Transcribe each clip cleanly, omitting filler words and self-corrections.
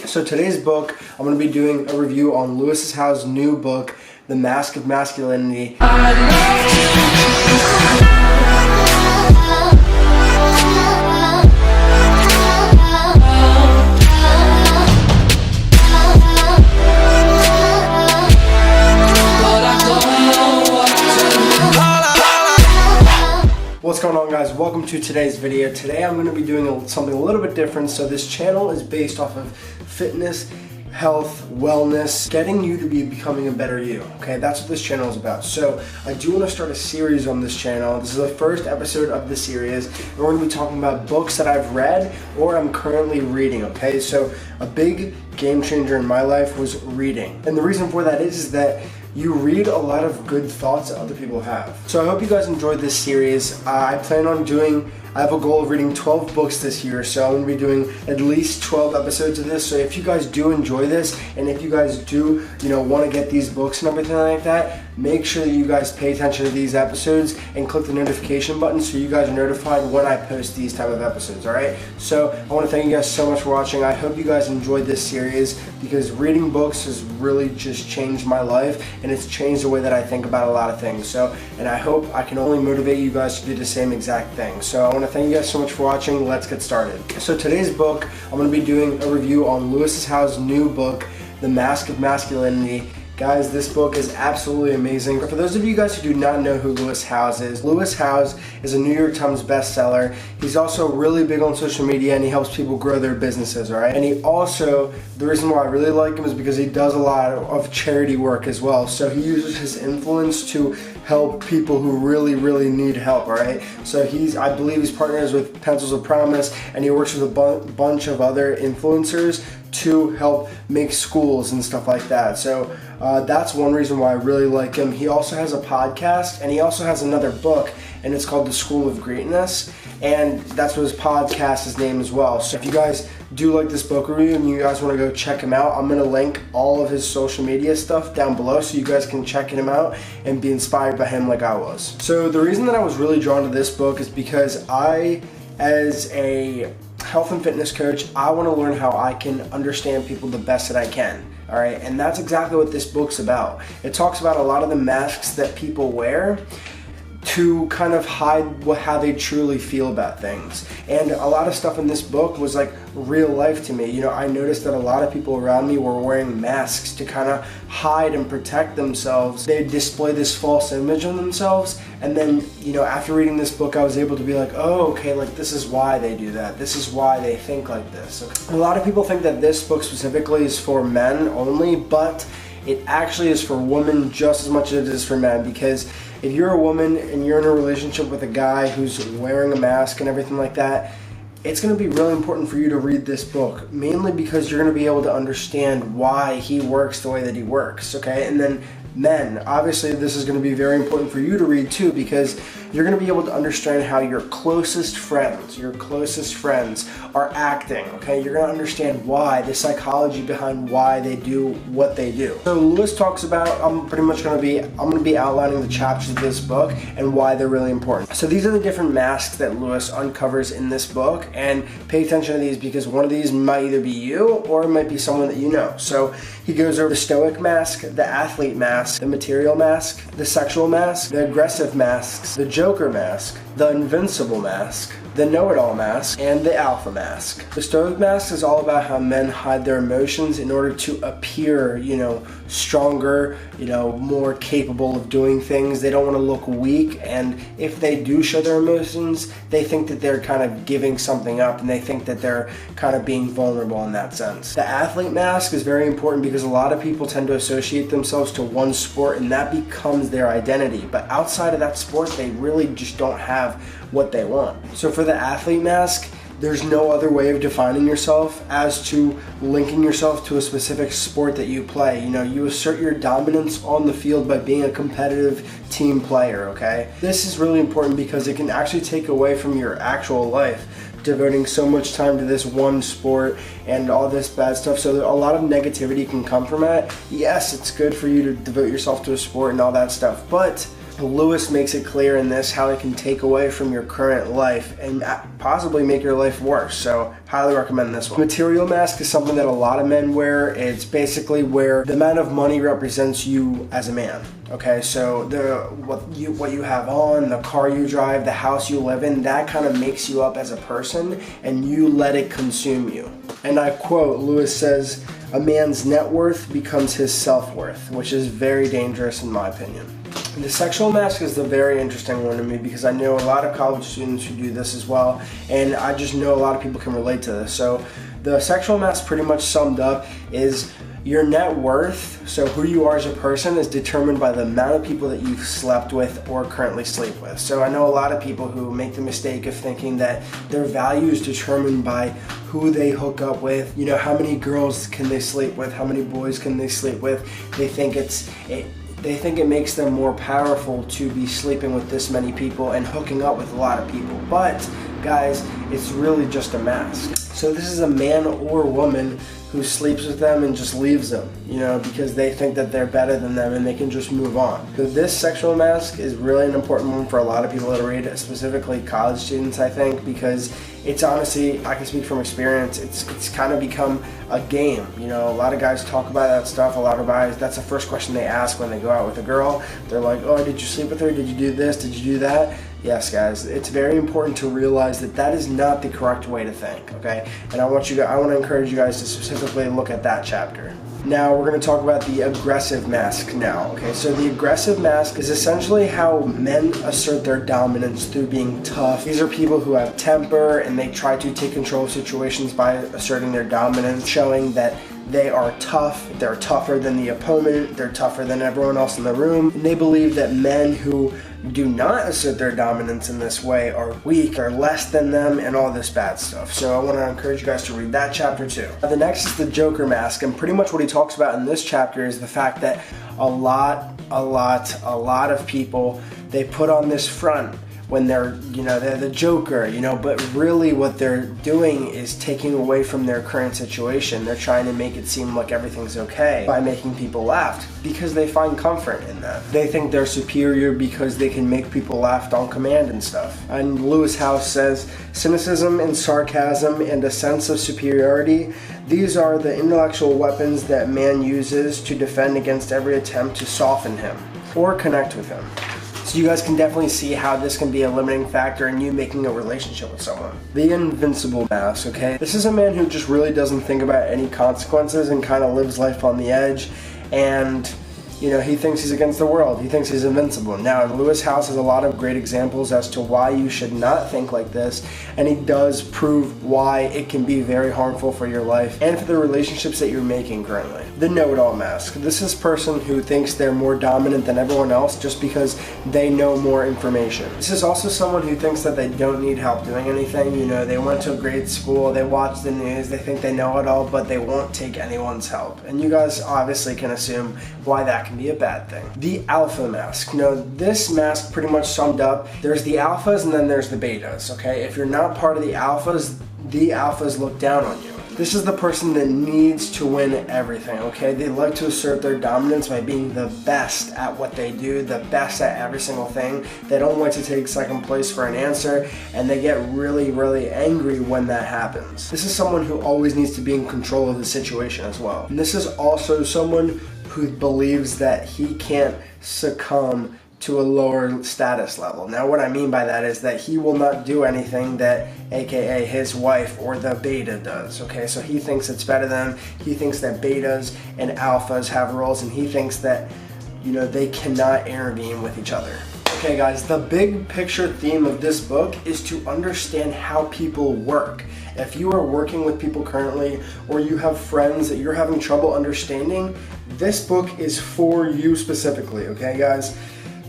So today's book, I'm going to be doing a review on Lewis Howes' new book, The Mask of Masculinity. What's going on, guys? Welcome to today's video. Today I'm going to be doing something a little bit different. So this channel is based off of fitness, health, wellness, getting you to be becoming a better you. Okay, that's what this channel is about. So I do want to start a series on this channel. This is the first episode of the series, and we're going to be talking about books that I've read or I'm currently reading. Okay, so a big game changer in my life was reading, and the reason for that is that you read a lot of good thoughts that other people have. So I hope you guys enjoyed this series. I have a goal of reading 12 books this year, so I'm going to be doing at least 12 episodes of this. So if you guys do enjoy this, and if you guys do, want to get these books and everything like that, make sure that you guys pay attention to these episodes and click the notification button so you guys are notified when I post these type of episodes, alright? So I want to thank you guys so much for watching. I hope you guys enjoyed this series because reading books has really just changed my life, and it's changed the way that I think about a lot of things. And I hope I can only motivate you guys to do the same exact thing. So I want to thank you guys so much for watching. Let's get started. So today's book, I'm going to be doing a review on Lewis Howes' new book, The Mask of Masculinity. Guys, this book is absolutely amazing. For those of you guys who do not know who Lewis Howes is a New York Times bestseller. He's also really big on social media, and he helps people grow their businesses, alright? And he also, the reason why I really like him is because he does a lot of charity work as well. So he uses his influence to help people who really, really need help, alright? So I believe he's partners with Pencils of Promise, and he works with a bunch of other influencers to help make schools and stuff like that. So that's one reason why I really like him. He also has a podcast, and he also has another book, and it's called The School of Greatness, and that's what his podcast is named as well. So if you guys do like this book review and you guys want to go check him out, I'm going to link all of his social media stuff down below so you guys can check him out and be inspired by him like I was. So the reason that I was really drawn to this book is because I, as a health and fitness coach, I want to learn how I can understand people the best that I can. Alright, and that's exactly what this book's about. It talks about a lot of the masks that people wear to kind of hide how they truly feel about things. And a lot of stuff in this book was like real life to me. I noticed that a lot of people around me were wearing masks to kind of hide and protect themselves. They display this false image of themselves, and then, after reading this book, I was able to be like, oh, okay, like this is why they do that. This is why they think like this. Okay. A lot of people think that this book specifically is for men only, but it actually is for women just as much as it is for men, because if you're a woman and you're in a relationship with a guy who's wearing a mask and everything like that, it's going to be really important for you to read this book, mainly because you're going to be able to understand why he works the way that he works, okay? And then men, obviously this is going to be very important for you to read too, because you're going to be able to understand how your closest friends are acting, okay? You're going to understand why, the psychology behind why they do what they do. So Lewis talks about, I'm going to be outlining the chapters of this book and why they're really important. So these are the different masks that Lewis uncovers in this book, and pay attention to these because one of these might either be you or it might be someone that you know. So he goes over the stoic mask, the athlete mask, the material mask, the sexual mask, the aggressive masks, the joker mask, the invincible mask, the know-it-all mask, and the alpha mask. The stoic mask is all about how men hide their emotions in order to appear, stronger, more capable of doing things. They don't want to look weak, and if they do show their emotions, they think that they're kind of giving something up, and they think that they're kind of being vulnerable in that sense. The athlete mask is very important because a lot of people tend to associate themselves to one sport, and that becomes their identity. But outside of that sport, they really just don't have what they want. So for the athlete mask, there's no other way of defining yourself as to linking yourself to a specific sport that you play. You assert your dominance on the field by being a competitive team player, okay? This is really important because it can actually take away from your actual life, devoting so much time to this one sport and all this bad stuff. So a lot of negativity can come from it. Yes, it's good for you to devote yourself to a sport and all that stuff, but Lewis makes it clear in this how it can take away from your current life and possibly make your life worse. So highly recommend this one. Material mask is something that a lot of men wear. It's basically where the amount of money represents you as a man. Okay, so what you have on, the car you drive, the house you live in, that kind of makes you up as a person, and you let it consume you. And I quote, Lewis says, "A man's net worth becomes his self-worth," which is very dangerous in my opinion. The sexual mask is the very interesting one to me because I know a lot of college students who do this as well, and I just know a lot of people can relate to this. So the sexual mask, pretty much summed up, is your net worth, so who you are as a person, is determined by the amount of people that you've slept with or currently sleep with. So I know a lot of people who make the mistake of thinking that their value is determined by who they hook up with, you know, how many girls can they sleep with, how many boys can they sleep with. They think it makes them more powerful to be sleeping with this many people and hooking up with a lot of people. But guys, it's really just a mask. So this is a man or woman who sleeps with them and just leaves them, you know, because they think that they're better than them and they can just move on. So this sexual mask is really an important one for a lot of people to read, specifically college students, I think, because it's honestly, I can speak from experience, it's kind of become a game. You know, a lot of guys talk about that stuff, a lot of guys, that's the first question they ask when they go out with a girl. They're like, oh, did you sleep with her? Did you do this? Did you do that? Yes, guys, it's very important to realize that that is not the correct way to think, okay? And I want to encourage you guys to specifically look at that chapter. Now we're going to talk about the aggressive mask now, okay? So the aggressive mask is essentially how men assert their dominance through being tough. These are people who have temper and they try to take control of situations by asserting their dominance, showing that they are tough, they're tougher than the opponent, they're tougher than everyone else in the room, and they believe that men who do not assert their dominance in this way are weak, are less than them, and all this bad stuff. So I want to encourage you guys to read that chapter too. The next is the Joker mask, and pretty much what he talks about in this chapter is the fact that a lot of people, they put on this front when they're the Joker, but really what they're doing is taking away from their current situation. They're trying to make it seem like everything's okay by making people laugh because they find comfort in that. They think they're superior because they can make people laugh on command and stuff. And Lewis House says, cynicism and sarcasm and a sense of superiority, these are the intellectual weapons that man uses to defend against every attempt to soften him or connect with him. So you guys can definitely see how this can be a limiting factor in you making a relationship with someone. The invincible mask, okay? This is a man who just really doesn't think about any consequences and kind of lives life on the edge, and he thinks he's against the world. He thinks he's invincible. Now, Lewis House has a lot of great examples as to why you should not think like this, and he does prove why it can be very harmful for your life and for the relationships that you're making currently. The know-it-all mask. This is a person who thinks they're more dominant than everyone else just because they know more information. This is also someone who thinks that they don't need help doing anything. They went to a great school, they watch the news, they think they know it all, but they won't take anyone's help. And you guys obviously can assume why that can be a bad thing. The alpha mask. This mask pretty much summed up, there's the alphas and then there's the betas, okay? If you're not part of the alphas look down on you. This is the person that needs to win everything, okay? They like to assert their dominance by being the best at what they do, the best at every single thing. They don't like to take second place for an answer, and they get really, really angry when that happens. This is someone who always needs to be in control of the situation as well. And this is also someone who believes that he can't succumb to a lower status level. Now what I mean by that is that he will not do anything that aka his wife or the beta does, okay? So he thinks it's better than him. He thinks that betas and alphas have roles, and he thinks that they cannot intervene with each other. Okay guys, the big picture theme of this book is to understand how people work. If you are working with people currently, or you have friends that you're having trouble understanding, this book is for you specifically, okay guys?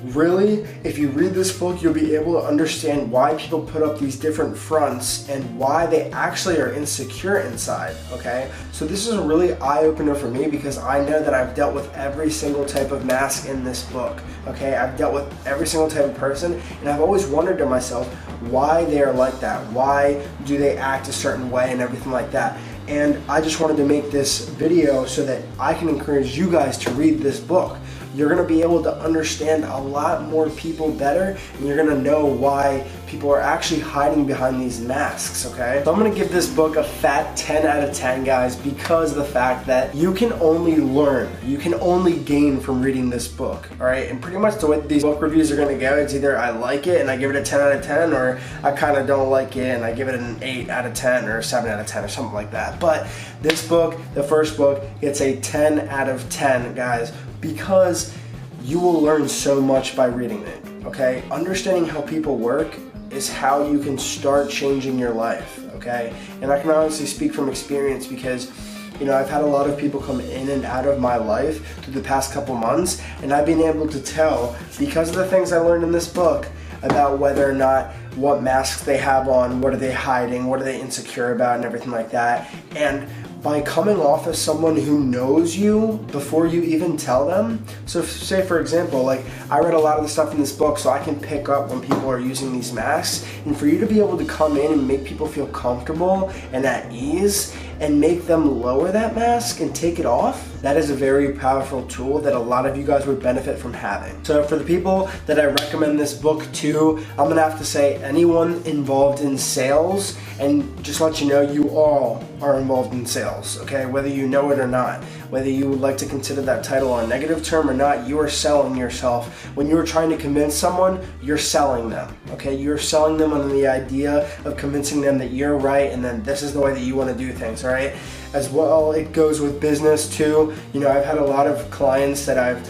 Really, if you read this book, you'll be able to understand why people put up these different fronts and why they actually are insecure inside, okay? So this is a really eye-opener for me because I know that I've dealt with every single type of mask in this book, okay? I've dealt with every single type of person, and I've always wondered to myself why they are like that. Why do they act a certain way and everything like that? And I just wanted to make this video so that I can encourage you guys to read this book. you're gonna be able to understand a lot more people better, and you're gonna know why people are actually hiding behind these masks, okay? So I'm gonna give this book a fat 10 out of 10, guys, because of the fact that you can only learn, you can only gain from reading this book, all right? And pretty much the way these book reviews are gonna go, it's either I like it and I give it a 10 out of 10, or I kind of don't like it and I give it an 8 out of 10 or a 7 out of 10 or something like that. But this book, the first book, gets a 10 out of 10, guys, because you will learn so much by reading it, okay? Understanding how people work is how you can start changing your life, okay? And I can honestly speak from experience because, you know, I've had a lot of people come in and out of my life through the past couple months, and I've been able to tell, because of the things I learned in this book, about whether or not what masks they have on, what are they hiding, what are they insecure about, and everything like that. And by coming off as someone who knows you before you even tell them. So say for example, like I read a lot of the stuff in this book, so I can pick up when people are using these masks, and for you to be able to come in and make people feel comfortable and at ease and make them lower that mask and take it off, that is a very powerful tool that a lot of you guys would benefit from having. So for the people that I recommend this book to, I'm gonna have to say anyone involved in sales, and just let you know, you all are involved in sales, okay? Whether you know it or not, whether you would like to consider that title a negative term or not, you are selling yourself. When you're trying to convince someone, you're selling them, okay? You're selling them on the idea of convincing them that you're right and then this is the way that you wanna do things, all right? As well, it goes with business too. You know, I've had a lot of clients that I've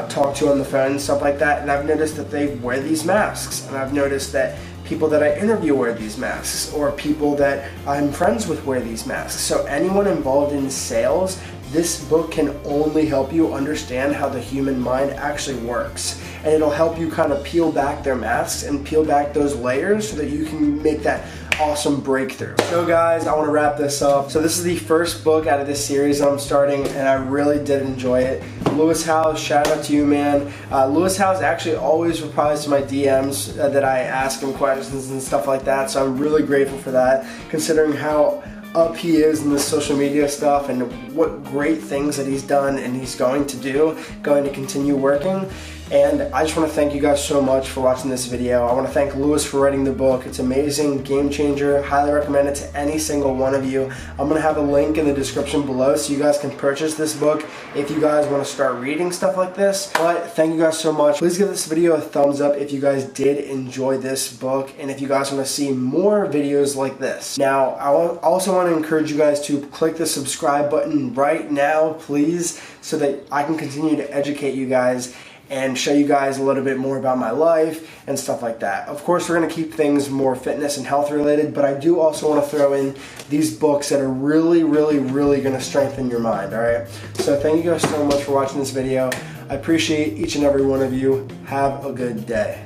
talked to on the phone and stuff like that, and I've noticed that they wear these masks, and I've noticed that people that I interview wear these masks, or people that I'm friends with wear these masks. So anyone involved in sales, this book can only help you understand how the human mind actually works. And it'll help you kind of peel back their masks and peel back those layers so that you can make that awesome breakthrough. So guys, I want to wrap this up. So this is the first book out of this series I'm starting, and I really did enjoy it. Lewis Howes, shout out to you, man. Lewis Howes actually always replies to my DMs that I ask him questions and stuff like that, so I'm really grateful for that, considering how up he is in the social media stuff and what great things that he's done and he's going to do, going to continue working. And I just want to thank you guys so much for watching this video. I want to thank Lewis for writing the book. It's amazing, game changer, highly recommend it to any single one of you. I'm going to have a link in the description below so you guys can purchase this book if you guys want to start reading stuff like this. But thank you guys so much. Please give this video a thumbs up if you guys did enjoy this book and if you guys want to see more videos like this. Now, I also want to encourage you guys to click the subscribe button right now, please, so that I can continue to educate you guys and show you guys a little bit more about my life and stuff like that. Of course, we're gonna keep things more fitness and health related, but I do also wanna throw in these books that are really, really, really gonna strengthen your mind, all right? So thank you guys so much for watching this video. I appreciate each and every one of you. Have a good day.